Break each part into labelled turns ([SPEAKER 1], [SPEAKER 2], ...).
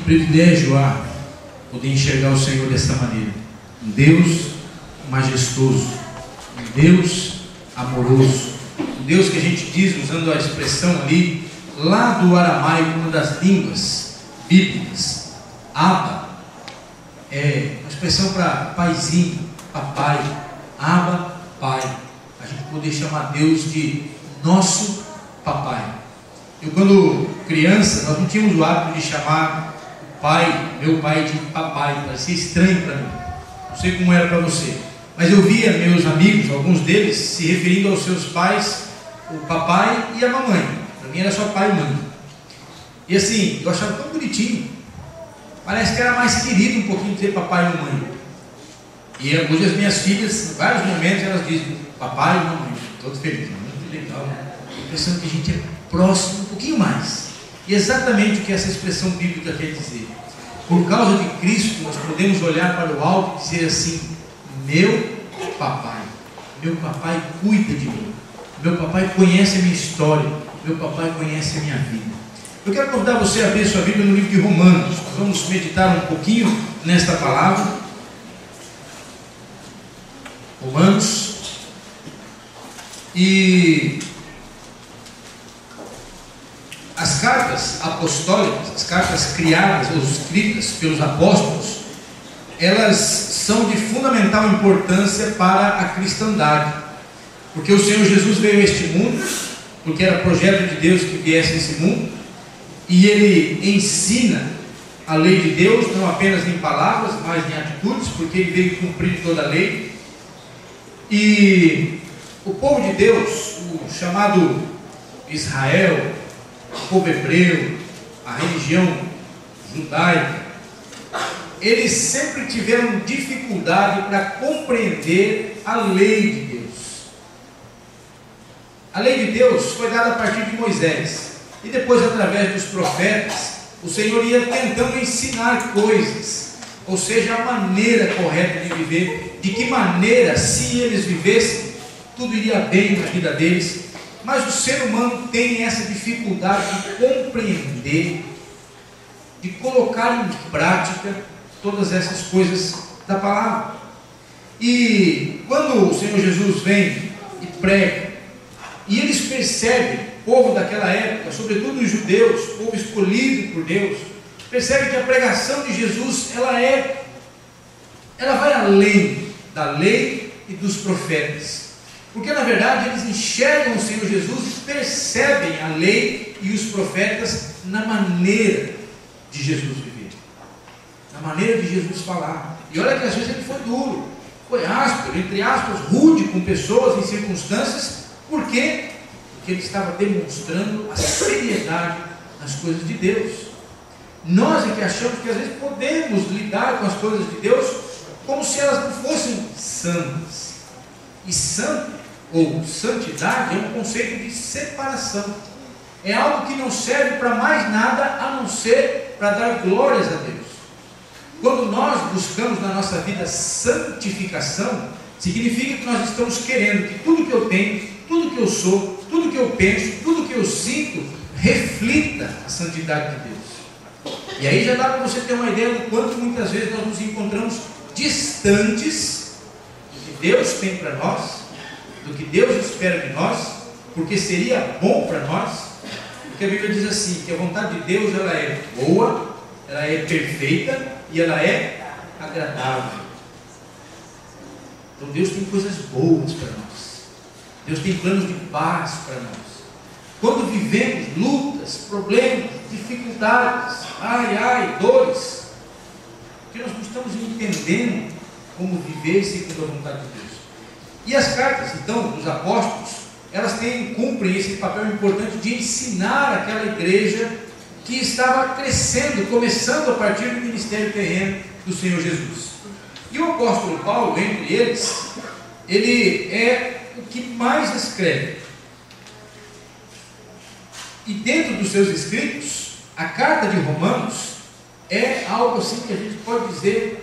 [SPEAKER 1] privilégio poder enxergar o Senhor dessa maneira. Um Deus majestoso, um Deus amoroso, um Deus que a gente diz, usando a expressão ali, lá do aramaico, uma das línguas bíblicas, Abba, é uma expressão para paizinho, papai, Abba, pai. A gente poder chamar Deus de nosso papai. Eu, quando criança, nós não tínhamos o hábito de chamar o pai, meu pai, de papai. Parecia estranho para mim. Não sei como era para você, mas eu via meus amigos, alguns deles, se referindo aos seus pais, o papai e a mamãe. Para mim era só pai e mãe. E assim, eu achava tão bonitinho. Parece que era mais querido um pouquinho ter papai e mamãe. E hoje as minhas filhas, em vários momentos, elas dizem papai e mamãe. Todos felizes, muito legal, né? Pensando que a gente é próximo um pouquinho mais. E exatamente o que essa expressão bíblica quer dizer. Por causa de Cristo, nós podemos olhar para o alto e dizer assim: meu papai cuida de mim, meu papai conhece a minha história, meu papai conhece a minha vida. Eu quero convidar você a abrir sua Bíblia no livro de Romanos. Nós vamos meditar um pouquinho nesta palavra. Romanos. E as cartas apostólicas, as cartas criadas ou escritas pelos apóstolos, elas são de fundamental importância para a cristandade, porque o Senhor Jesus veio a este mundo, porque era projeto de Deus que viesse a esse mundo, e Ele ensina a lei de Deus, não apenas em palavras, mas em atitudes, porque Ele veio cumprir toda a lei. E o povo de Deus, o chamado Israel, o povo hebreu, a religião judaica, eles sempre tiveram dificuldade para compreender a lei de Deus. A lei de Deus foi dada a partir de Moisés, e depois, através dos profetas, o Senhor ia tentando ensinar coisas, ou seja, a maneira correta de viver, de que maneira, se eles vivessem, tudo iria bem na vida deles. Mas o ser humano tem essa dificuldade de compreender, de colocar em prática todas essas coisas da palavra. E quando o Senhor Jesus vem e prega, e eles percebem, o povo daquela época, sobretudo os judeus, povo escolhido por Deus, percebem que a pregação de Jesus, ela vai além da lei e dos profetas. Porque na verdade eles enxergam o Senhor Jesus e percebem a lei e os profetas na maneira de Jesus viver, na maneira de Jesus falar. E olha que às vezes ele foi duro, foi áspero, entre aspas, rude com pessoas em circunstâncias. Por quê? Porque ele estava demonstrando a seriedade nas coisas de Deus. Nós é que achamos que às vezes podemos lidar com as coisas de Deus como se elas não fossem santas. E santo ou santidade é um conceito de separação. É algo que não serve para mais nada a não ser para dar glórias a Deus. Quando nós buscamos na nossa vida santificação, significa que nós estamos querendo que tudo que eu tenho, tudo que eu sou, tudo que eu penso, tudo que eu sinto, reflita a santidade de Deus. E aí já dá para você ter uma ideia do quanto muitas vezes nós nos encontramos distantes do que Deus tem para nós, do que Deus espera de nós, porque seria bom para nós. Porque a Bíblia diz assim, que a vontade de Deus, ela é boa, ela é perfeita e ela é agradável. Então Deus tem coisas boas para nós. Deus tem planos de paz para nós. Quando vivemos lutas, problemas, dificuldades, dores, porque nós não estamos entendendo como viver segundo a vontade de Deus. E as cartas, então, dos apóstolos, elas cumprem esse papel importante de ensinar aquela igreja que estava crescendo, começando a partir do ministério terreno do Senhor Jesus. E o apóstolo Paulo, entre eles, ele é o que mais escreve. E dentro dos seus escritos, a carta de Romanos é algo assim que a gente pode dizer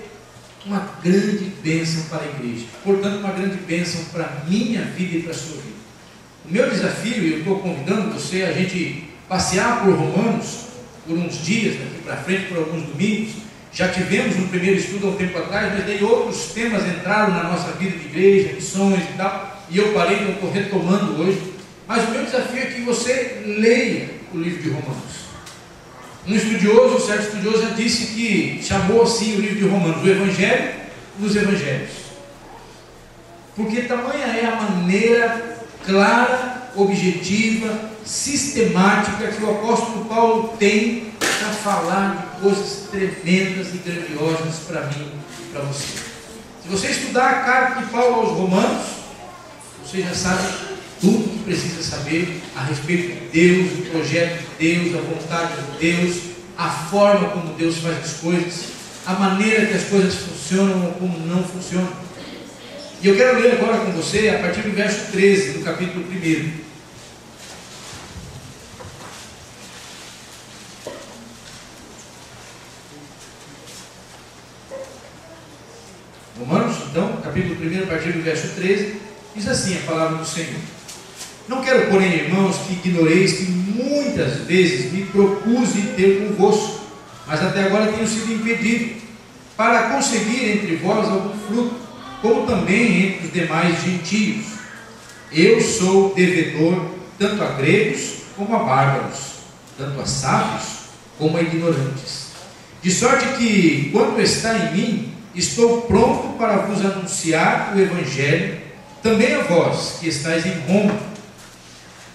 [SPEAKER 1] uma grande bênção para a igreja. Portanto, uma grande bênção para a minha vida e para a sua vida. O meu desafio, e eu estou convidando você a gente passear por Romanos, por uns dias, daqui para frente, por alguns domingos. Já tivemos um primeiro estudo há um tempo atrás, mas daí outros temas entraram na nossa vida de igreja, missões e tal, e eu parei, não estou retomando hoje. Mas o meu desafio é que você leia o livro de Romanos. Um estudioso, um certo estudioso, já disse que chamou assim o livro de Romanos, o Evangelho dos Evangelhos. Porque tamanha é a maneira clara, objetiva, sistemática que o apóstolo Paulo tem para falar de coisas tremendas e grandiosas para mim e para você. Se você estudar a carta de Paulo aos Romanos, você já sabe tudo que precisa saber a respeito de Deus, do projeto de Deus, a vontade de Deus, a forma como Deus faz as coisas, a maneira que as coisas funcionam ou como não funcionam. E eu quero ler agora com você a partir do verso 13 do capítulo 1. Romanos, então, capítulo 1, a partir do verso 13, diz assim a palavra do Senhor: Não quero, porém, irmãos, que ignoreis que muitas vezes me propuse ter convosco, mas até agora tenho sido impedido, para conseguir entre vós algum fruto, como também entre os demais gentios. Eu sou devedor tanto a gregos como a bárbaros, tanto a sábios como a ignorantes. De sorte que, quanto está em mim, estou pronto para vos anunciar o Evangelho, também a vós que estáis em Roma.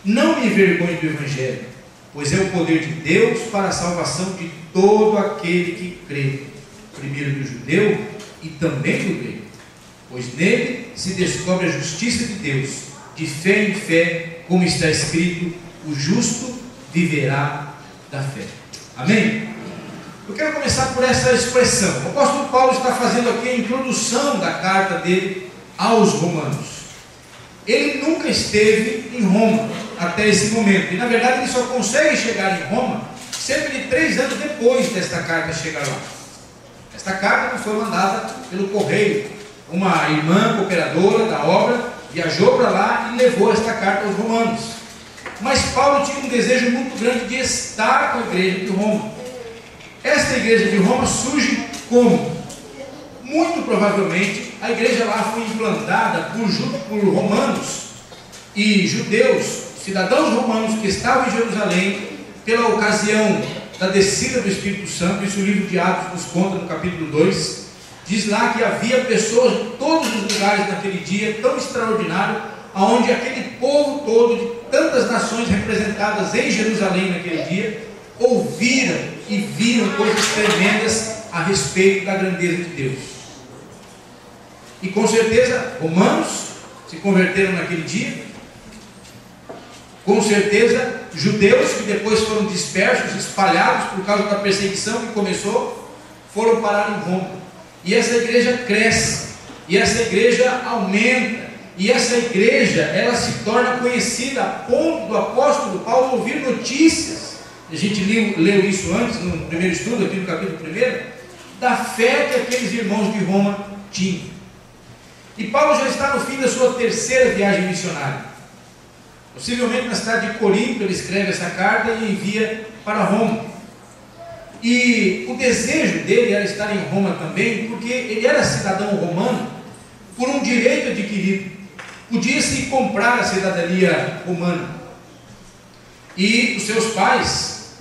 [SPEAKER 1] Não me envergonhe do Evangelho, pois é o poder de Deus para a salvação de todo aquele que crê, primeiro do judeu e também do grego, pois nele se descobre a justiça de Deus, de fé em fé, como está escrito: o justo viverá da fé. Amém? Eu quero começar por essa expressão. O apóstolo Paulo está fazendo aqui a introdução da carta dele aos Romanos. Ele nunca esteve em Roma até esse momento, e na verdade ele só consegue chegar em Roma cerca de 3 anos depois desta carta chegar lá. Esta carta não foi mandada pelo correio. Uma irmã cooperadora da obra viajou para lá e levou esta carta aos romanos. Mas Paulo tinha um desejo muito grande de estar com a igreja de Roma. Esta igreja de Roma surge como? Muito provavelmente a igreja lá foi implantada por romanos e judeus, cidadãos romanos que estavam em Jerusalém pela ocasião da descida do Espírito Santo. Isso o livro de Atos nos conta no capítulo 2. Diz lá que havia pessoas de todos os lugares naquele dia tão extraordinário, onde aquele povo todo, de tantas nações representadas em Jerusalém naquele dia, ouviram e viram coisas tremendas a respeito da grandeza de Deus. E com certeza romanos se converteram naquele dia, com certeza judeus que depois foram dispersos, espalhados por causa da perseguição que começou, foram parar em Roma. E essa igreja cresce, e essa igreja aumenta, e essa igreja ela se torna conhecida a ponto do apóstolo Paulo ouvir notícias. A gente leu isso antes no primeiro estudo, aqui no capítulo 1, da fé que aqueles irmãos de Roma tinham. E Paulo já está no fim da sua 3ª viagem missionária. Possivelmente na cidade de Corinto ele escreve essa carta e envia para Roma. E o desejo dele era estar em Roma também, porque ele era cidadão romano por um direito adquirido. Podia-se comprar a cidadania romana. E os seus pais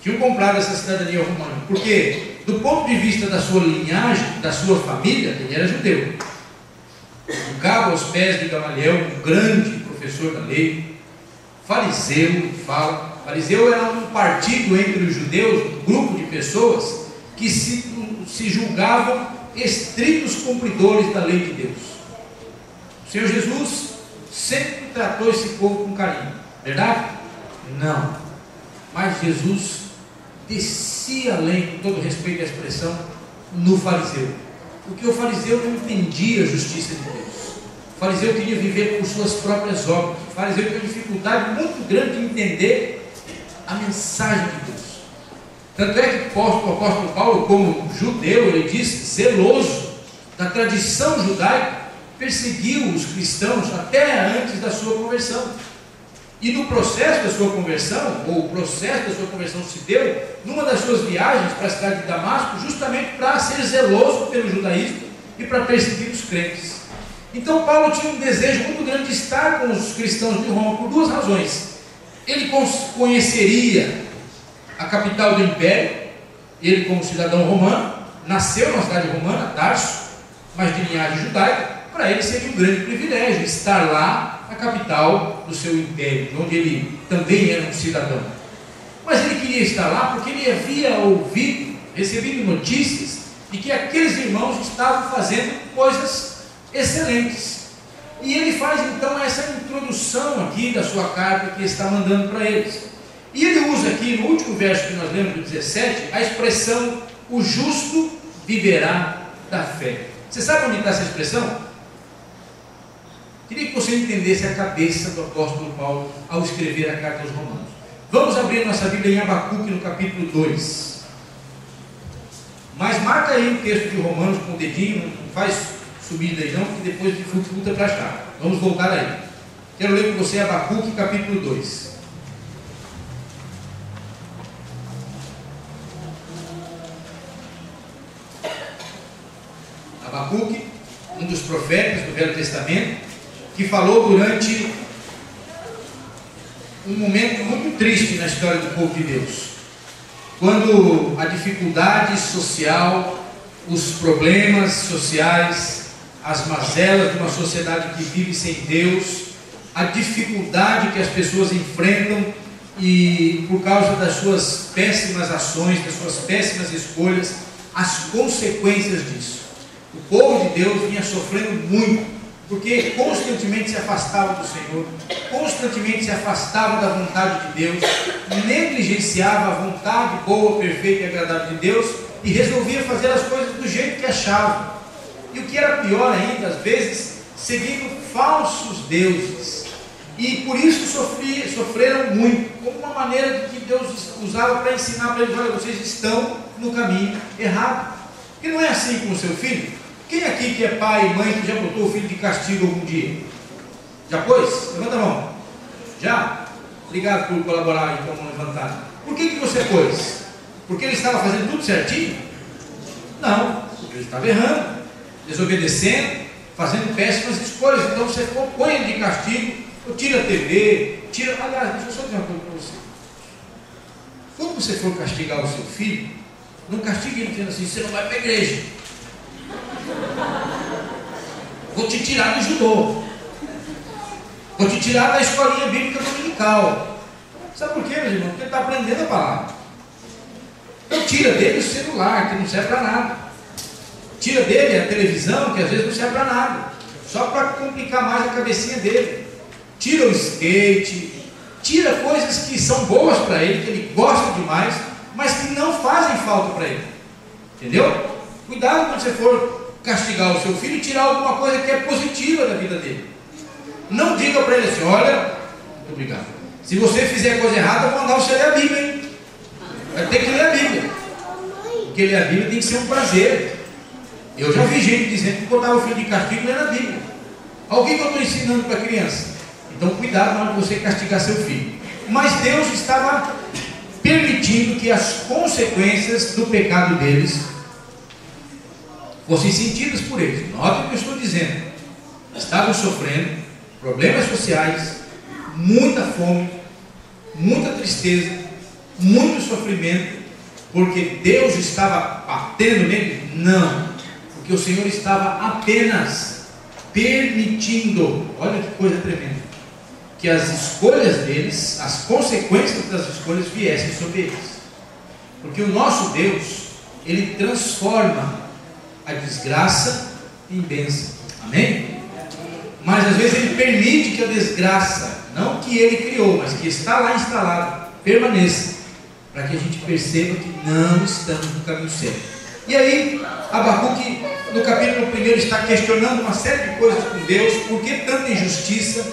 [SPEAKER 1] tinham comprado essa cidadania romana, porque do ponto de vista da sua linhagem, da sua família, ele era judeu. O cabo aos pés de Gamaliel, um grande professor da lei, fariseu, fariseu era um partido entre os judeus, um grupo de pessoas que se julgavam estritos cumpridores da lei de Deus. O Senhor Jesus sempre tratou esse povo com carinho, verdade? Não, mas Jesus descia além, com todo respeito à expressão, no fariseu, porque o fariseu não entendia a justiça de Deus. O fariseu queria viver por suas próprias obras. O fariseu tinha dificuldade muito grande de entender a mensagem de Deus. Tanto é que o apóstolo Paulo, como judeu, ele diz, zeloso da tradição judaica, perseguiu os cristãos até antes da sua conversão. E no processo da sua conversão, ou o processo da sua conversão se deu numa das suas viagens para a cidade de Damasco, justamente para ser zeloso pelo judaísmo e para perseguir os crentes. Então Paulo tinha um desejo muito grande de estar com os cristãos de Roma por duas razões. Ele conheceria a capital do império, ele como cidadão romano, nasceu na cidade romana, Tarso, mas de linhagem judaica. Para ele seria um grande privilégio estar lá na capital do seu império, onde ele também era um cidadão. Mas ele queria estar lá porque ele havia recebido notícias de que aqueles irmãos estavam fazendo coisas excelentes. E ele faz então essa introdução aqui da sua carta que ele está mandando para eles. E ele usa aqui no último verso que nós lemos, do 17, a expressão: o justo viverá da fé. Você sabe onde está essa expressão? Queria que você entendesse a cabeça do apóstolo Paulo ao escrever a carta aos Romanos. Vamos abrir nossa Bíblia em Abacuque, no capítulo 2. Mas marca aí o texto de Romanos com o dedinho, não faz subir daí não, porque depois dificulta para achar. Vamos voltar aí. Quero ler com você Abacuque, capítulo 2. Abacuque, um dos profetas do Velho Testamento, que falou durante um momento muito triste na história do povo de Deus, quando a dificuldade social, os problemas sociais, as mazelas de uma sociedade que vive sem Deus, a dificuldade que as pessoas enfrentam e por causa das suas péssimas ações, das suas péssimas escolhas, as consequências disso. O povo de Deus vinha sofrendo muito, porque constantemente se afastava do Senhor, constantemente se afastava da vontade de Deus, negligenciava a vontade boa, perfeita e agradável de Deus e resolvia fazer as coisas do jeito que achava. E o que era pior ainda, às vezes, seguindo falsos deuses. E por isso sofreram muito, como uma maneira de que Deus usava para ensinar para eles: olha, vocês estão no caminho errado. Porque não é assim com o seu filho. Quem aqui que é pai e mãe que já botou o filho de castigo algum dia? Já pôs? Levanta a mão. Já? Obrigado por colaborar aí com a mão levantada. Por que você pôs? Porque ele estava fazendo tudo certinho? Não, porque ele estava errando, desobedecendo, fazendo péssimas escolhas. Então você põe ele de castigo, tira a TV, tira... Aliás, deixa eu só dizer uma coisa para você. Quando você for castigar o seu filho, não castigue ele dizendo assim: você não vai para a igreja, vou te tirar do judô, vou te tirar da escolinha bíblica dominical. Sabe por quê, meus irmãos? Porque ele está aprendendo a palavra. Então tira dele o celular, que não serve para nada. Tira dele a televisão, que às vezes não serve para nada, só para complicar mais a cabecinha dele. Tira o skate, tira coisas que são boas para ele, que ele gosta demais, mas que não fazem falta para ele. Entendeu? Cuidado quando você for castigar o seu filho e tirar alguma coisa que é positiva da vida dele. Não diga para ele assim: olha, muito obrigado, se você fizer coisa errada, eu vou mandar você ler a Bíblia, hein? Vai ter que ler a Bíblia, porque ler a Bíblia tem que ser um prazer. Eu já vi gente dizendo que botava o filho de castigo lendo a Bíblia. Alguém que eu estou ensinando para a criança. Então cuidado na hora de você castigar seu filho. Mas Deus estava permitindo que as consequências do pecado deles fossem sentidas por eles. Note o que eu estou dizendo. Estavam sofrendo problemas sociais, muita fome, muita tristeza, muito sofrimento, porque Deus estava batendo neles? Não, porque o Senhor estava apenas permitindo, olha que coisa tremenda, que as escolhas deles, as consequências das escolhas viessem sobre eles. Porque o nosso Deus, Ele transforma a desgraça em bênção. Amém? Mas às vezes Ele permite que a desgraça, não que Ele criou, mas que está lá instalada, permaneça, para que a gente perceba que não estamos no caminho certo. E aí, Abacuque, no capítulo 1, está questionando uma série de coisas com Deus. Por que tanta injustiça?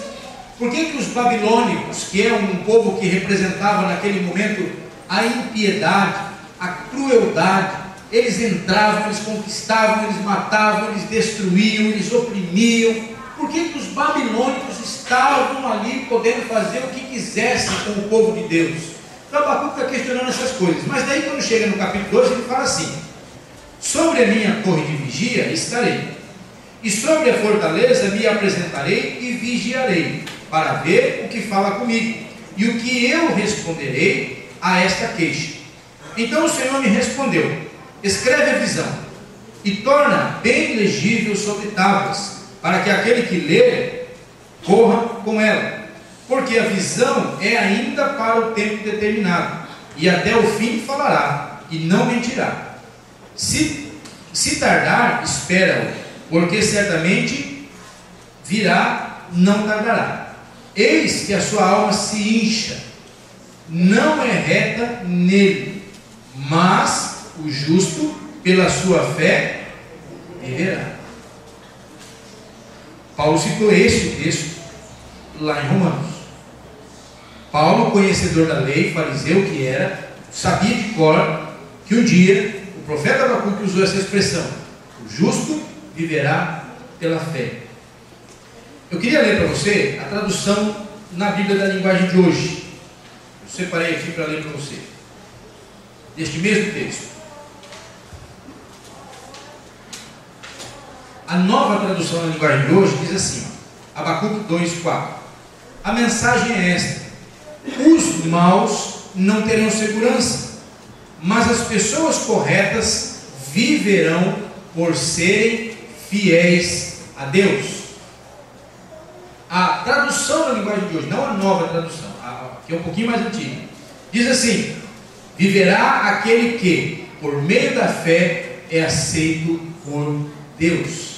[SPEAKER 1] Por que os babilônicos, que é um povo que representava naquele momento a impiedade, a crueldade, eles entravam, eles conquistavam, eles matavam, eles destruíam, eles oprimiam? Por que os babilônicos estavam ali podendo fazer o que quisessem com o povo de Deus. Então Abacuque está questionando essas coisas. Mas daí quando chega no capítulo 2, ele fala assim: sobre a minha torre de vigia estarei, e sobre a fortaleza me apresentarei e vigiarei, para ver o que fala comigo, e o que eu responderei a esta queixa. Então o Senhor me respondeu: escreve a visão, e torna bem legível sobre tábuas, para que aquele que ler, corra com ela. Porque a visão é ainda para o tempo determinado, e até o fim falará, e não mentirá. Se tardar, espera-o, porque certamente virá, não tardará. Eis que a sua alma se incha, não é reta nele, mas o justo, pela sua fé, viverá. Paulo citou este texto lá em Romanos. Paulo, conhecedor da lei, fariseu que era, sabia de cor que um dia o profeta Abacuque usou essa expressão: o justo viverá pela fé. Eu queria ler para você a tradução na Bíblia da linguagem de hoje. Eu separei aqui para ler para você, deste mesmo texto. A nova tradução na linguagem de hoje diz assim, Abacuque 2:4. A mensagem é esta: os maus não terão segurança, mas as pessoas corretas viverão por serem fiéis a Deus. A tradução na linguagem de hoje, não a nova tradução, que é um pouquinho mais antiga, diz assim: viverá aquele que, por meio da fé, é aceito por Deus.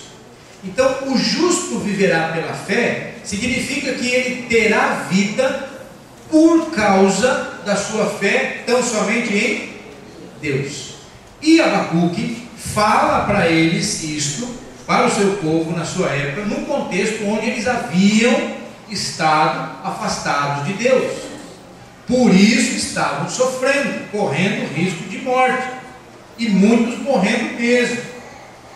[SPEAKER 1] Então, o justo viverá pela fé significa que ele terá vida por causa da sua fé tão somente em Deus. E Abacuque fala para eles isto, para o seu povo na sua época, num contexto onde eles haviam estado afastados de Deus. Por isso estavam sofrendo, correndo risco de morte, e muitos morrendo mesmo,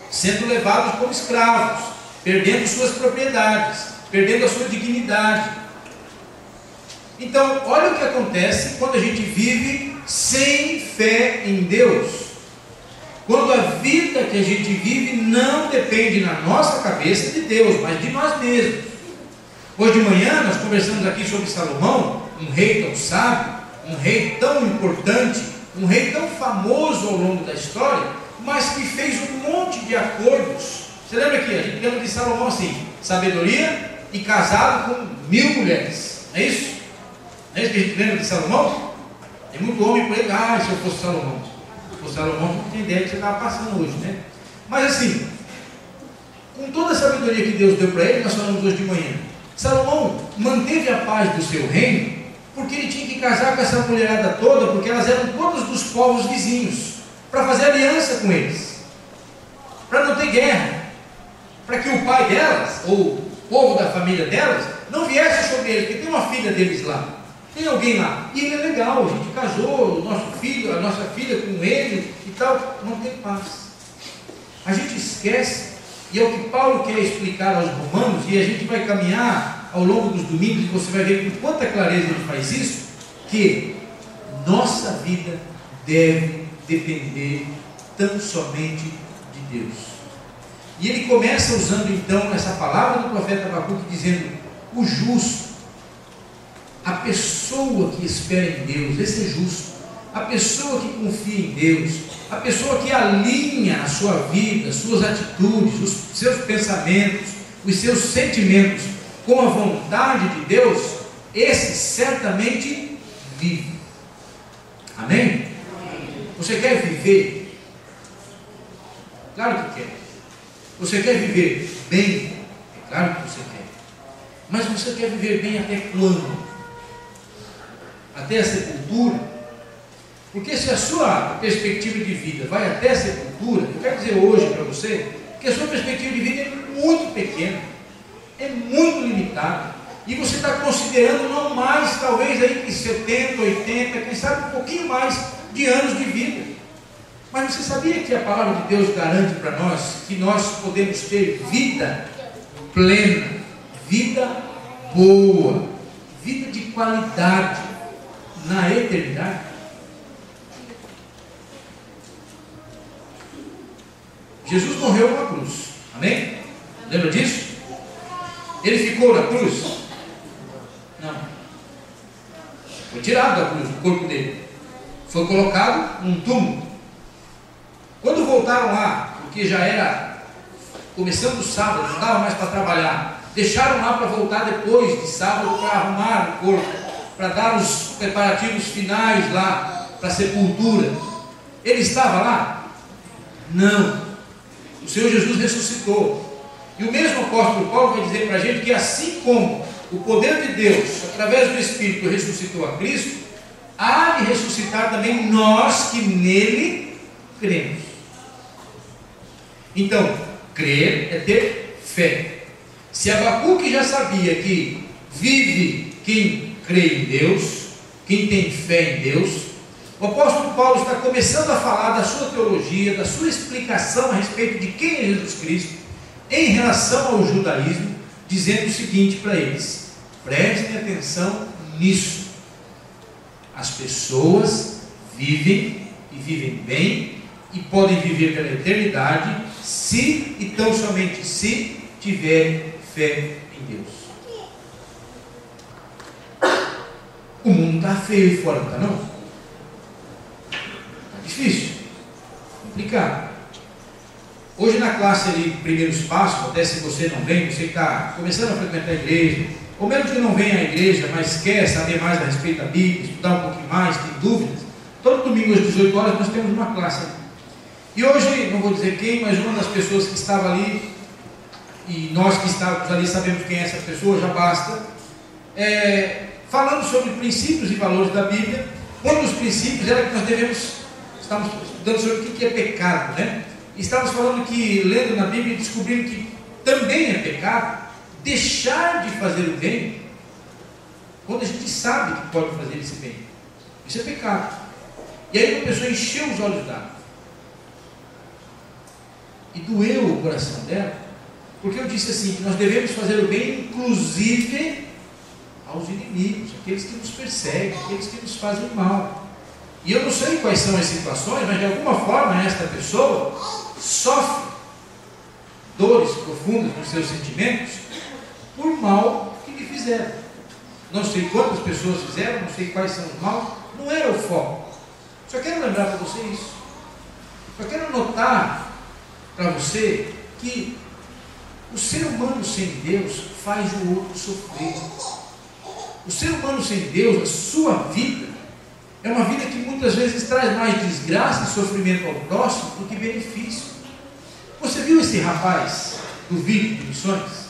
[SPEAKER 1] sendo levados como escravos, perdendo suas propriedades, perdendo a sua dignidade. Então, olha o que acontece quando a gente vive sem fé em Deus. Quando a vida que a gente vive não depende na nossa cabeça de Deus, mas de nós mesmos. Hoje de manhã nós conversamos aqui sobre Salomão, um rei tão sábio, um rei tão importante, um rei tão famoso ao longo da história, mas que fez um monte de acordos. Você lembra que a gente lembra de Salomão assim: sabedoria e casado com 1000 mulheres, não é isso? Não é isso que a gente lembra de Salomão? Tem muito homem por aí: se eu fosse Salomão. Se fosse Salomão, não tem ideia que você estava passando hoje, né? Mas assim, com toda a sabedoria que Deus deu para ele, nós falamos hoje de manhã, Salomão manteve a paz do seu reino, porque ele tinha que casar com essa mulherada toda, porque elas eram todas dos povos vizinhos, para fazer aliança com eles, para não ter guerra, para que o pai delas, ou o povo da família delas, não viesse sobre eles, porque tem uma filha deles lá, tem alguém lá, e ele é legal, a gente casou o nosso filho, a nossa filha com ele e tal, não tem paz. A gente esquece, e é o que Paulo quer explicar aos romanos, e a gente vai caminhar ao longo dos domingos, e você vai ver com quanta clareza ele faz isso, que nossa vida deve depender tão somente de Deus. E ele começa usando então essa palavra do profeta Abacuque, dizendo: o justo, a pessoa que espera em Deus, esse é justo, a pessoa que confia em Deus, a pessoa que alinha a sua vida, suas atitudes, os seus pensamentos, os seus sentimentos com a vontade de Deus, esse certamente vive. Amém? Você quer viver? Claro que quer. Você quer viver bem? É claro que você quer. Mas você quer viver bem até quando? Até a sepultura? Porque se a sua perspectiva de vida vai até a sepultura, eu quero dizer hoje para você, que a sua perspectiva de vida é muito pequena, é muito limitada, e você está considerando não mais, talvez aí que 70, 80, quem sabe um pouquinho mais de anos de vida. Mas você sabia que a palavra de Deus garante para nós que nós podemos ter vida plena, vida boa, vida de qualidade na eternidade. Jesus morreu na cruz, amém? Lembra disso? Ele ficou na cruz? Não. Foi tirado da cruz, o corpo dele. Foi colocado num túmulo. Quando voltaram lá, porque já era começando o sábado, não dava mais para trabalhar, deixaram lá para voltar depois de sábado para arrumar o corpo, para dar os preparativos finais lá para a sepultura. Ele estava lá? Não. O Senhor Jesus ressuscitou. E o mesmo apóstolo Paulo vai dizer para a gente que assim como o poder de Deus, através do Espírito, ressuscitou a Cristo, há de ressuscitar também nós que nele cremos. Então, crer é ter fé. Se Abacuque já sabia que vive quem crê em Deus, quem tem fé em Deus, o apóstolo Paulo está começando a falar da sua teologia, da sua explicação a respeito de quem é Jesus Cristo, em relação ao judaísmo, dizendo o seguinte para eles: prestem atenção nisso. As pessoas vivem e vivem bem e podem viver pela eternidade se e tão somente se tiverem fé em Deus. O mundo está feio aí fora, não está não? Difícil, complicado. Hoje na classe ali, primeiros passos, até se você não vem, você está começando a frequentar a igreja, ou mesmo que não venha à igreja, mas quer saber mais a respeito da Bíblia, estudar um pouquinho mais, tem dúvidas, todo domingo às 18 horas nós temos uma classe ali. E hoje, não vou dizer quem, mas uma das pessoas que estava ali, e nós que estávamos ali sabemos quem é essa pessoa, já basta, falando sobre princípios e valores da Bíblia. Um dos princípios era que nós estamos estudando sobre o que é pecado, né? E estávamos falando que, lendo na Bíblia, descobrindo que também é pecado deixar de fazer o bem, quando a gente sabe que pode fazer esse bem. Isso é pecado. E aí uma pessoa encheu os olhos d'água. E doeu o coração dela, porque eu disse assim, que nós devemos fazer o bem, inclusive aos inimigos, aqueles que nos perseguem, aqueles que nos fazem mal. E eu não sei quais são as situações, mas de alguma forma esta pessoa sofre dores profundas nos seus sentimentos por mal que lhe fizeram. Não sei quantas pessoas fizeram, não sei quais são os maus, não era o foco. Só quero lembrar para você isso. Só quero notar para você que o ser humano sem Deus faz o outro sofrer. O ser humano sem Deus, a sua vida, é uma vida que muitas vezes traz mais desgraça e sofrimento ao próximo do que benefício. Você viu esse rapaz do vídeo de missões?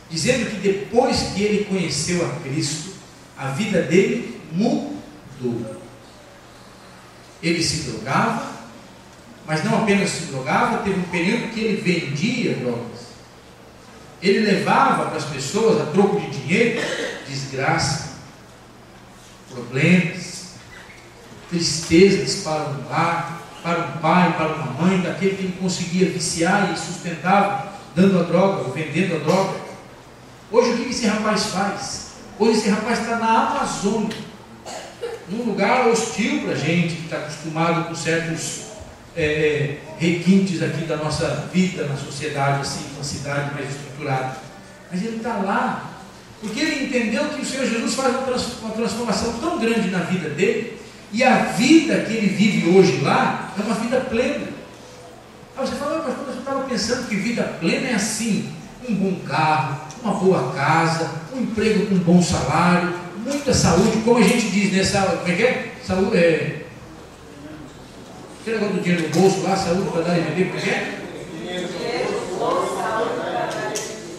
[SPEAKER 1] Dizendo que depois que ele conheceu a Cristo, a vida dele mudou. Ele se drogava, mas não apenas se drogava, teve um período que ele vendia drogas. Ele levava para as pessoas, a troco de dinheiro, desgraça, problemas, tristezas para um lar, para um pai, para uma mãe, daquele que ele conseguia viciar e sustentava, dando a droga, ou vendendo a droga. Hoje o que esse rapaz faz? Hoje esse rapaz está na Amazônia, num lugar hostil para a gente, que está acostumado com certos requintes aqui da nossa vida, na sociedade, assim, uma cidade mais estruturada. Mas ele está lá, porque ele entendeu que o Senhor Jesus faz uma transformação tão grande na vida dele, e a vida que ele vive hoje lá é uma vida plena. Aí você fala, mas eu estava pensando que vida plena é assim: um bom carro, uma boa casa, um emprego com um bom salário, muita saúde, como a gente diz, né? Como é que é? Saúde, aquele negócio do dinheiro no bolso lá, saúde para dar e vender, como é que é?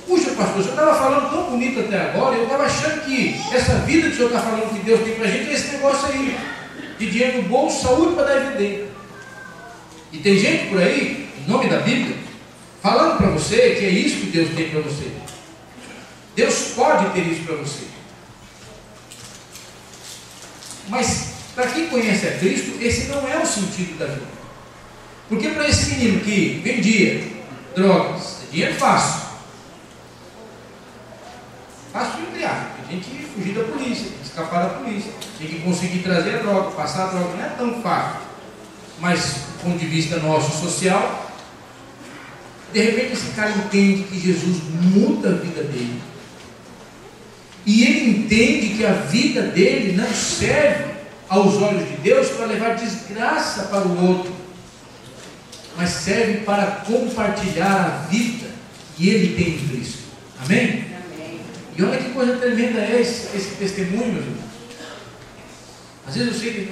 [SPEAKER 1] Puxa, pastor, o senhor estava falando tão bonito até agora, eu estava achando que essa vida que o senhor está falando que Deus tem para a gente é esse negócio aí, de dinheiro no bolso, saúde para dar e vender. E tem gente por aí, em nome da Bíblia, falando para você que é isso que Deus tem para você. Deus pode ter isso para você. Mas, para quem conhece a Cristo, esse não é o sentido da vida. Porque para esse menino que vendia drogas, é dinheiro fácil. Fácil entre Tem que fugir da polícia, tem que escapar da polícia, tem que conseguir trazer a droga, passar a droga. Não é tão fácil. Mas, do ponto de vista nosso social, de repente esse cara entende que Jesus muda a vida dele. E ele entende que a vida dele não serve aos olhos de Deus para levar desgraça para o outro, mas serve para compartilhar a vida que ele tem em Cristo. Amém? Amém. E olha que coisa tremenda é esse testemunho, meus irmãos. Às vezes eu sei que,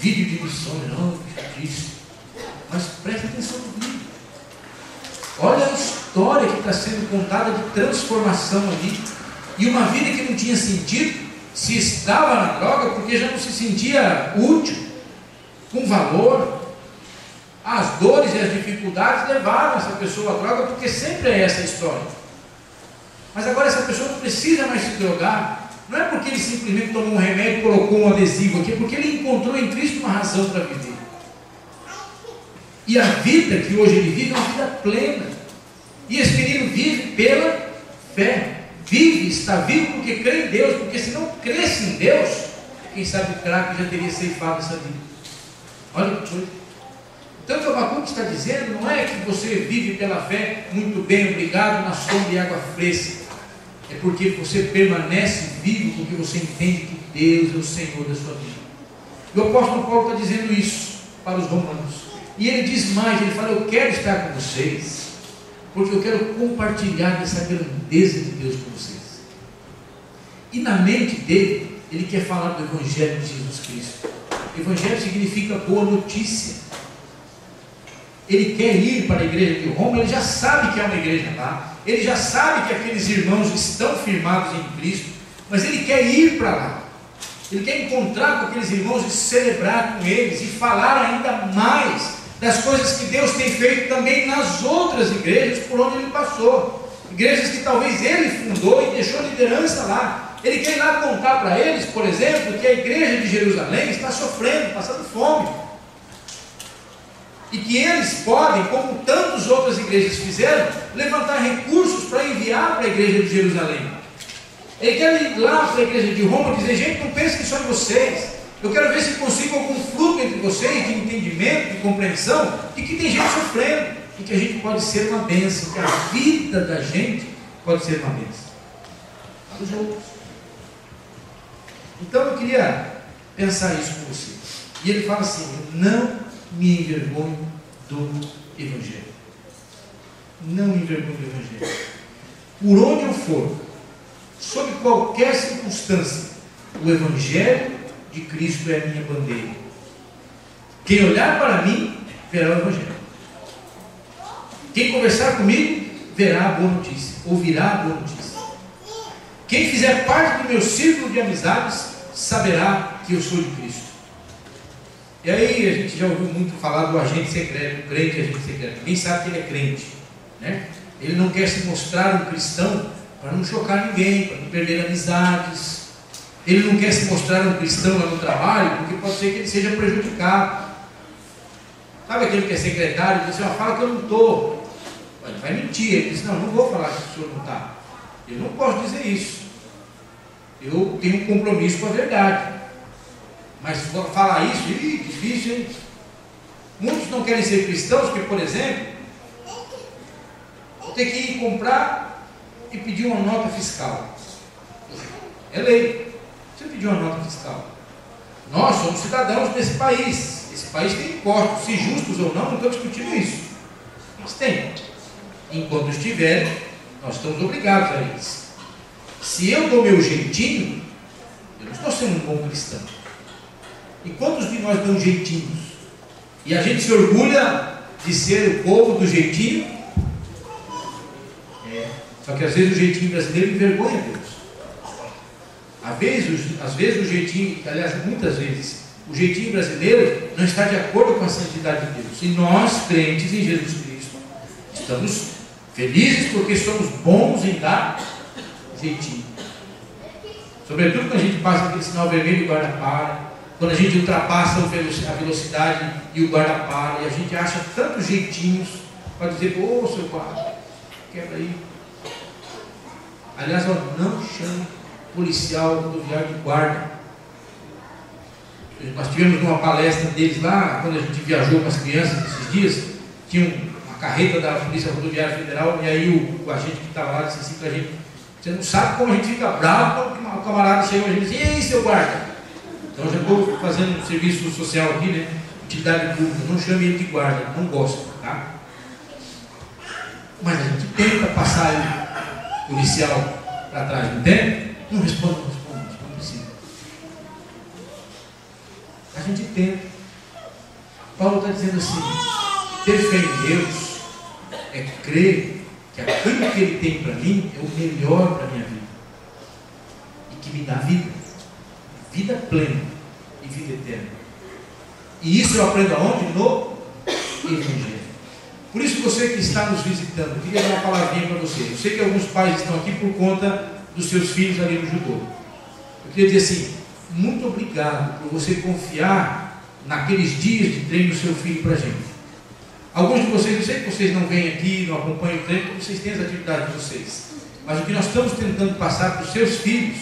[SPEAKER 1] vídeo de missões, não, que isso. Mas presta atenção no vídeo. Olha a história que está sendo contada de transformação ali. E uma vida que não tinha sentido, se estava na droga, porque já não se sentia útil, com valor. As dores e as dificuldades levaram essa pessoa à droga, porque sempre é essa a história. Mas agora essa pessoa não precisa mais se drogar. Não é porque ele simplesmente tomou um remédio e colocou um adesivo aqui, é porque ele encontrou em Cristo uma razão para viver. E a vida que hoje ele vive é uma vida plena. E esse menino vive pela fé. Vive, está vivo porque crê em Deus, porque se não cresce em Deus, quem sabe o craque já teria ceifado essa vida. Olha que coisa. Então o que o Abacuque está dizendo não é que você vive pela fé, muito bem, obrigado, na sombra e água fresca. É porque você permanece vivo, porque você entende que Deus é o Senhor da sua vida. E o apóstolo Paulo está dizendo isso para os romanos. E ele diz mais, ele fala, eu quero estar com vocês, porque eu quero compartilhar dessa grandeza de Deus com vocês. E na mente dele, ele quer falar do Evangelho de Jesus Cristo. Evangelho significa boa notícia. Ele quer ir para a igreja de Roma, ele já sabe que é uma igreja lá, ele já sabe que aqueles irmãos estão firmados em Cristo, mas ele quer ir para lá. Ele quer encontrar com aqueles irmãos e celebrar com eles e falar ainda mais das coisas que Deus tem feito também nas outras igrejas por onde ele passou. Igrejas que talvez ele fundou e deixou liderança lá. Ele quer ir lá contar para eles, por exemplo, que a igreja de Jerusalém está sofrendo, passando fome. E que eles podem, como tantas outras igrejas fizeram, levantar recursos para enviar para a igreja de Jerusalém. Ele quer ir lá para a igreja de Roma e dizer, gente, não pense que só em vocês. Eu quero ver se consigo algum fruto entre vocês de entendimento, de compreensão, de que tem gente sofrendo, e que a gente pode ser uma bênção, que a vida da gente pode ser uma bênção para os outros. Então eu queria pensar isso com você. E ele fala assim, não me envergonho do Evangelho. Não me envergonho do Evangelho. Por onde eu for, sob qualquer circunstância, o Evangelho de Cristo é a minha bandeira. Quem olhar para mim, verá o Evangelho. Quem conversar comigo, verá a boa notícia, ouvirá a boa notícia. Quem fizer parte do meu círculo de amizades, saberá que eu sou de Cristo. E aí a gente já ouviu muito falar do agente secreto, do crente agente secreto. Ninguém sabe que ele é crente, né? Ele não quer se mostrar um cristão para não chocar ninguém, para não perder amizades. Ele não quer se mostrar um cristão lá no trabalho, porque pode ser que ele seja prejudicado. Sabe aquele que é secretário e diz assim, fala que eu não estou. Ele vai mentir, ele diz, não vou falar que o senhor não está. Eu não posso dizer isso. Eu tenho um compromisso com a verdade. Mas falar isso, difícil, hein? Muitos não querem ser cristãos, porque, por exemplo, vou ter que ir comprar e pedir uma nota fiscal. É lei. Você pediu uma nota fiscal. Nós somos cidadãos desse país. Esse país tem impostos, se justos ou não estou discutindo isso. Mas tem. Enquanto estiverem, nós estamos obrigados a eles. Se eu dou meu jeitinho, eu não estou sendo um bom cristão. E quantos de nós dão jeitinhos? E a gente se orgulha de ser o povo do jeitinho? Só que às vezes o jeitinho brasileiro envergonha Deus. Às vezes o jeitinho, aliás, muitas vezes, o jeitinho brasileiro não está de acordo com a santidade de Deus. E nós, crentes em Jesus Cristo, estamos felizes porque somos bons em dar jeitinho. Sobretudo quando a gente passa aquele sinal vermelho e o guarda para. Quando a gente ultrapassa a velocidade e o guarda para, e a gente acha tantos jeitinhos para dizer, ô seu guarda, quebra aí. Aliás, não chame policial rodoviário de guarda. Nós tivemos uma palestra deles lá, quando a gente viajou com as crianças esses dias, tinha uma carreta da Polícia Rodoviária Federal, e aí o agente que estava lá disse assim para a gente: você não sabe como a gente fica bravo quando o camarada chega e diz: e aí, seu guarda? Então eu já estou fazendo um serviço social aqui, né? Utilidade pública, não chame ele de guarda, não gosto, tá? Mas a gente tenta passar o policial para trás, não tem? Não responde, não precisa. A gente tenta. Paulo está dizendo assim: ter fé em Deus é crer que aquilo que Ele tem para mim é o melhor para a minha vida e que me dá vida plena e vida eterna. E isso eu aprendo aonde? No Evangelho. Por isso, você que está nos visitando, eu queria dar uma palavrinha para você. Eu sei que alguns pais estão aqui por conta dos seus filhos ali no judô. Eu queria dizer assim: muito obrigado por você confiar naqueles dias de treino do seu filho para a gente. Alguns de vocês, eu sei que vocês não vêm aqui, não acompanham o treino, porque vocês têm as atividades de vocês. Mas o que nós estamos tentando passar para os seus filhos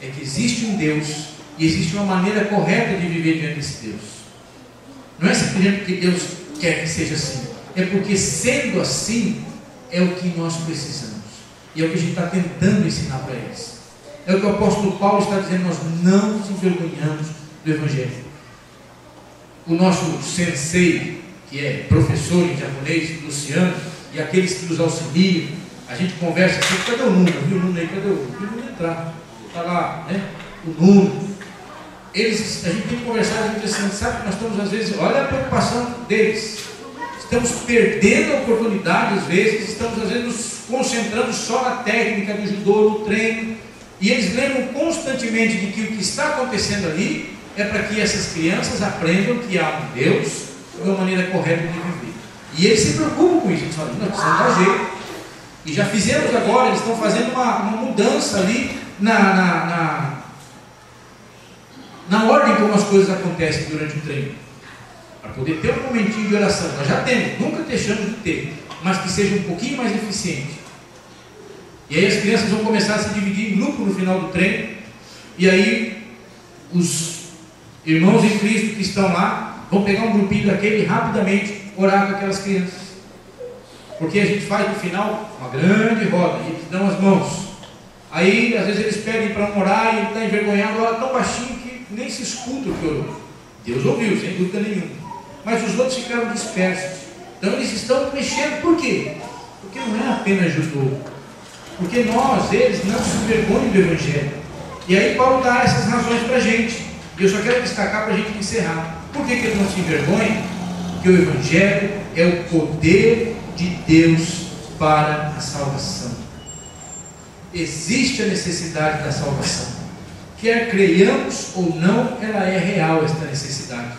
[SPEAKER 1] é que existe um Deus e existe uma maneira correta de viver diante desse Deus. Não é simplesmente porque Deus quer que seja assim, é porque sendo assim é o que nós precisamos e é o que a gente está tentando ensinar para eles. É o que o apóstolo Paulo está dizendo: nós não nos envergonhamos do Evangelho. O nosso sensei, que é professor em japonês, Luciano, e aqueles que nos auxiliam, a gente conversa assim: cadê o Nuno? Viu o Nuno aí? Cadê o Nuno? Viu o Nuno entrar? Está lá, né? O Nuno. A gente tem que conversar, a gente assim, sabe que nós estamos às vezes, olha a preocupação deles. Estamos perdendo a oportunidade às vezes, estamos às vezes nos concentrando só na técnica do judô, no treino, e eles lembram constantemente de que o que está acontecendo ali é para que essas crianças aprendam que há um Deus e uma maneira correta de viver. E eles se preocupam com isso, eles falam: nós precisamos dar jeito. E já fizemos agora, eles estão fazendo uma mudança ali na ordem como as coisas acontecem durante o treino, para poder ter um momentinho de oração. Nós já temos, nunca deixamos de ter, mas que seja um pouquinho mais eficiente. E aí as crianças vão começar a se dividir em grupo no final do treino, e aí os irmãos em Cristo que estão lá vão pegar um grupinho daquele e rapidamente orar com aquelas crianças, porque a gente faz no final uma grande roda e eles dão as mãos. Aí às vezes eles pedem para um orar e ele está envergonhado, ora tão baixinho que nem se escuta o que orou. Deus ouviu, sem dúvida nenhuma, mas os outros ficaram dispersos. Então eles estão mexendo. Por quê? Porque não é apenas judô, porque eles não se envergonham do Evangelho. E aí Paulo dá essas razões para a gente, e eu só quero destacar para a gente encerrar. Por que ele não se envergonha? Porque o Evangelho é o poder de Deus para a salvação. Existe a necessidade da salvação. Quer creiamos ou não, ela é real, esta necessidade.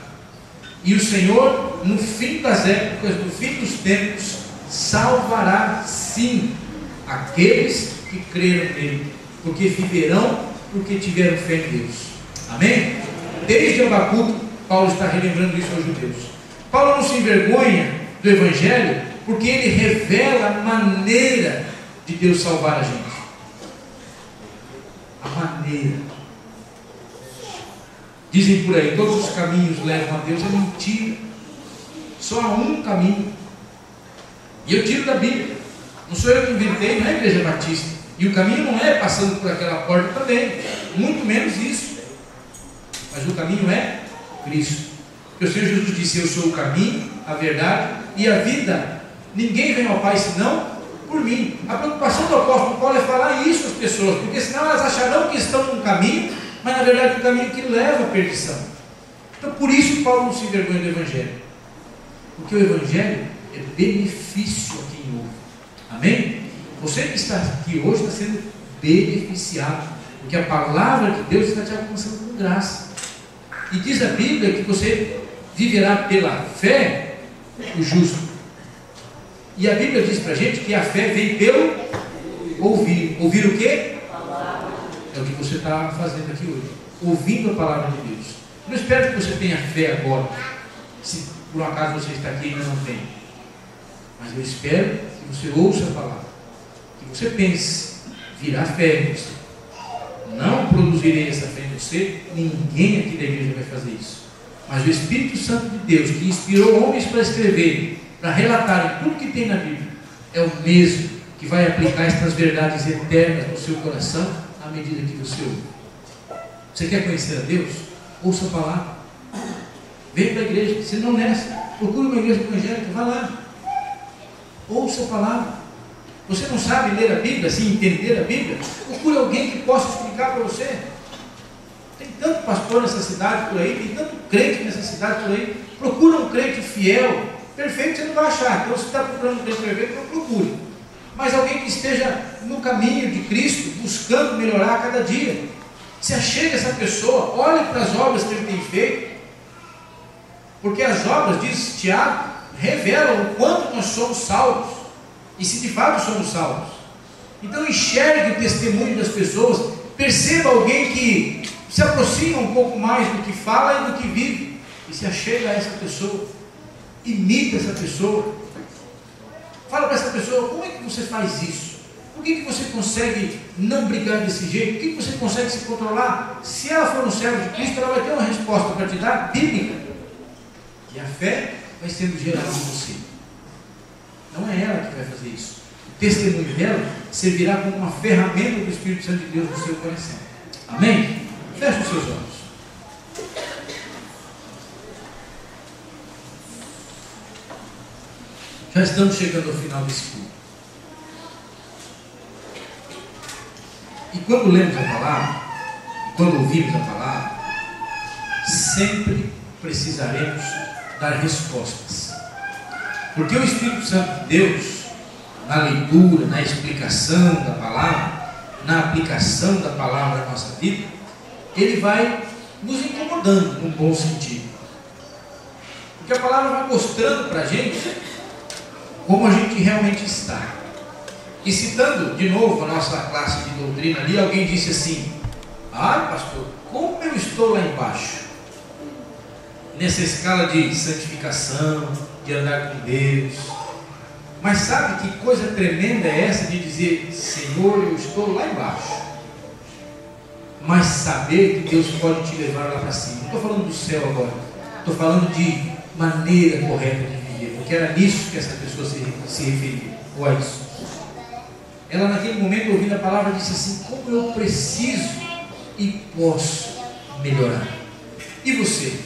[SPEAKER 1] E o Senhor, no fim das épocas, no fim dos tempos, salvará sim aqueles que creram nele, porque viverão, porque tiveram fé em Deus. Amém? Desde Abacuque, Paulo está relembrando isso aos judeus. Paulo não se envergonha do Evangelho, porque ele revela a maneira de Deus salvar a gente. A maneira. Dizem por aí: todos os caminhos levam a Deus. É mentira. Só há um caminho. E eu tiro da Bíblia. Não sou eu que inventei, não é a Igreja Batista. E o caminho não é passando por aquela porta também. Muito menos isso. Mas o caminho é Cristo. Porque o Senhor Jesus disse: eu sou o caminho, a verdade e a vida. Ninguém vem ao Pai senão por mim. A preocupação do apóstolo Paulo é falar isso às pessoas, porque senão elas acharão que estão no caminho, mas na verdade é o caminho que leva à perdição. Então por isso Paulo não se envergonha do Evangelho, porque o Evangelho é benefício a quem ouve. Amém? Você que está aqui hoje está sendo beneficiado, porque a palavra de Deus está te alcançando com graça. E diz a Bíblia que você viverá pela fé o justo. E a Bíblia diz para a gente que a fé vem pelo ouvir. Ouvir o quê? É o que você está fazendo aqui hoje, ouvindo a palavra de Deus. Eu não espero que você tenha fé agora, se por um acaso você está aqui e ainda não tem. Mas eu espero que você ouça a palavra, que você pense, virá fé em você. não produzirei essa fé em você, ninguém aqui da igreja vai fazer isso. Mas o Espírito Santo de Deus, que inspirou homens para escreverem, para relatarem tudo que tem na Bíblia, é o mesmo que vai aplicar estas verdades eternas no seu coração à medida que você ouve. Você quer conhecer a Deus? Ouça a palavra. Venha para a igreja. Se não nessa, procure uma igreja evangélica, vá lá. Ouça a palavra. Você não sabe ler a Bíblia, assim, entender a Bíblia? Procure alguém que possa explicar para você. Tem tanto pastor nessa cidade por aí, tem tanto crente nessa cidade por aí. Procura um crente fiel. Perfeito você não vai achar. Então, se está procurando um crente perfeito, não procure. Mas alguém que esteja no caminho de Cristo, buscando melhorar a cada dia. Se achegue a essa pessoa, olhe para as obras que ele tem feito. Porque as obras, diz Tiago, revelam o quanto nós somos salvos. E se de fato somos salvos. Então enxergue o testemunho das pessoas. Perceba alguém que se aproxima um pouco mais do que fala e do que vive. E se achega a essa pessoa. Imita essa pessoa. Fala para essa pessoa, como é que você faz isso? Por que você consegue não brigar desse jeito? Por que você consegue se controlar? Se ela for no servo de Cristo, ela vai ter uma resposta para te dar, bíblica. E a fé vai sendo gerada em você. Não é ela que vai fazer isso. O testemunho dela servirá como uma ferramenta do Espírito Santo de Deus no seu coração. Amém? Feche os seus olhos. Já estamos chegando ao final desse culto. E quando lemos a palavra, e quando ouvimos a palavra, sempre precisaremos dar respostas. Porque o Espírito Santo de Deus, na leitura, na explicação da palavra, na aplicação da palavra na nossa vida, ele vai nos incomodando num bom sentido. Porque a palavra vai mostrando para a gente como a gente realmente está. E citando de novo a nossa classe de doutrina ali, alguém disse assim: ai pastor, como eu estou lá embaixo, nessa escala de santificação, de andar com Deus. Mas sabe que coisa tremenda é essa de dizer: Senhor, eu estou lá embaixo, mas saber que Deus pode te levar lá para cima. Não estou falando do céu agora, estou falando de maneira correta de viver, porque era nisso que essa pessoa se referia, ou a isso. Ela naquele momento, ouvindo a palavra, disse assim: como eu preciso e posso melhorar. E você?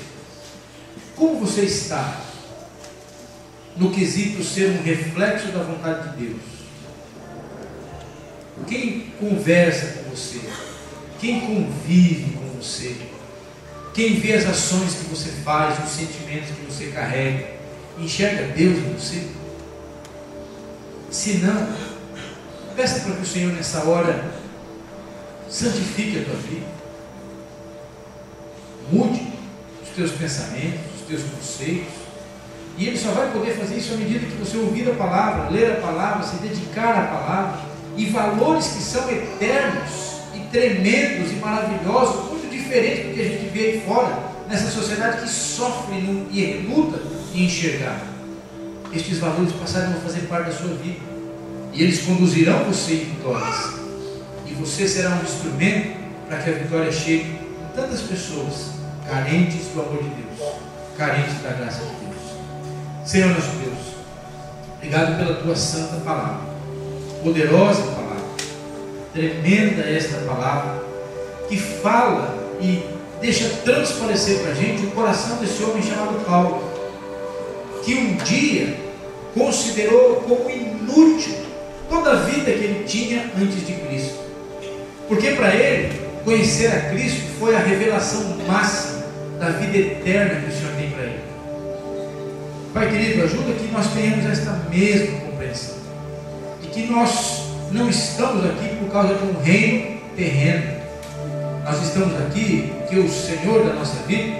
[SPEAKER 1] Como você está no quesito ser um reflexo da vontade de Deus? Quem conversa com você? Quem convive com você? Quem vê as ações que você faz, os sentimentos que você carrega, enxerga Deus em você? Se não, peça para que o Senhor nessa hora santifique a tua vida, mude os teus pensamentos, os teus conceitos. E Ele só vai poder fazer isso à medida que você ouvir a palavra, ler a palavra, se dedicar à palavra, e valores que são eternos e tremendos e maravilhosos, muito diferentes do que a gente vê aí fora, nessa sociedade que sofre e reluta em enxergar. Estes valores passarão a fazer parte da sua vida, e eles conduzirão você em vitórias, e você será um instrumento para que a vitória chegue em tantas pessoas carentes do amor de Deus, carentes da graça de Deus. Senhor nosso Deus, obrigado pela tua santa palavra, poderosa palavra, tremenda esta palavra, que fala e deixa transparecer para a gente o coração desse homem chamado Paulo, que um dia considerou como inútil toda a vida que ele tinha antes de Cristo, porque para ele conhecer a Cristo foi a revelação máxima da vida eterna que o Senhor tem para ele. Pai querido, ajuda que nós tenhamos esta mesma compreensão, de que nós não estamos aqui por causa de um reino terreno. Nós estamos aqui porque o Senhor da nossa vida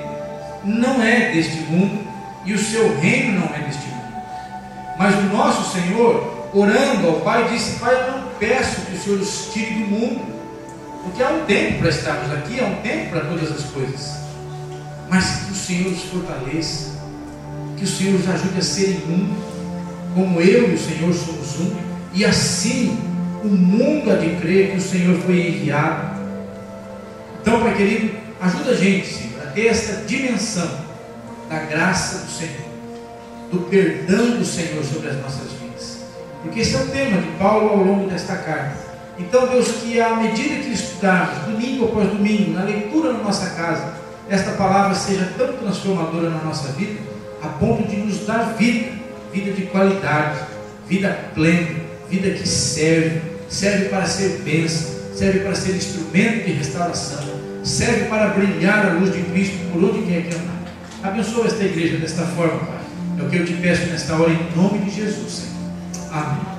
[SPEAKER 1] não é deste mundo e o seu reino não é deste mundo. Mas o nosso Senhor, orando ao Pai, disse: Pai, eu não peço que o Senhor os tire do mundo, porque há um tempo para estarmos aqui, há um tempo para todas as coisas, mas que o Senhor os fortaleça, que o Senhor os ajude a serem um, como eu e o Senhor somos um, e assim o mundo há de crer que o Senhor foi enviado Então, Pai querido, ajuda a gente, Senhor, a ter esta dimensão da graça do Senhor, do perdão do Senhor sobre as nossas vidas, porque esse é o tema de Paulo ao longo desta carta. Então, Deus, que à medida que estudarmos, domingo após domingo, na leitura na nossa casa, esta palavra seja tão transformadora na nossa vida, a ponto de nos dar vida, vida de qualidade, vida plena, vida que serve para ser bênção, serve para ser instrumento de restauração, serve para brilhar a luz de Cristo por onde quer que andar. Abençoa esta igreja desta forma, Pai. É o que eu te peço nesta hora, em nome de Jesus, Senhor. Amém.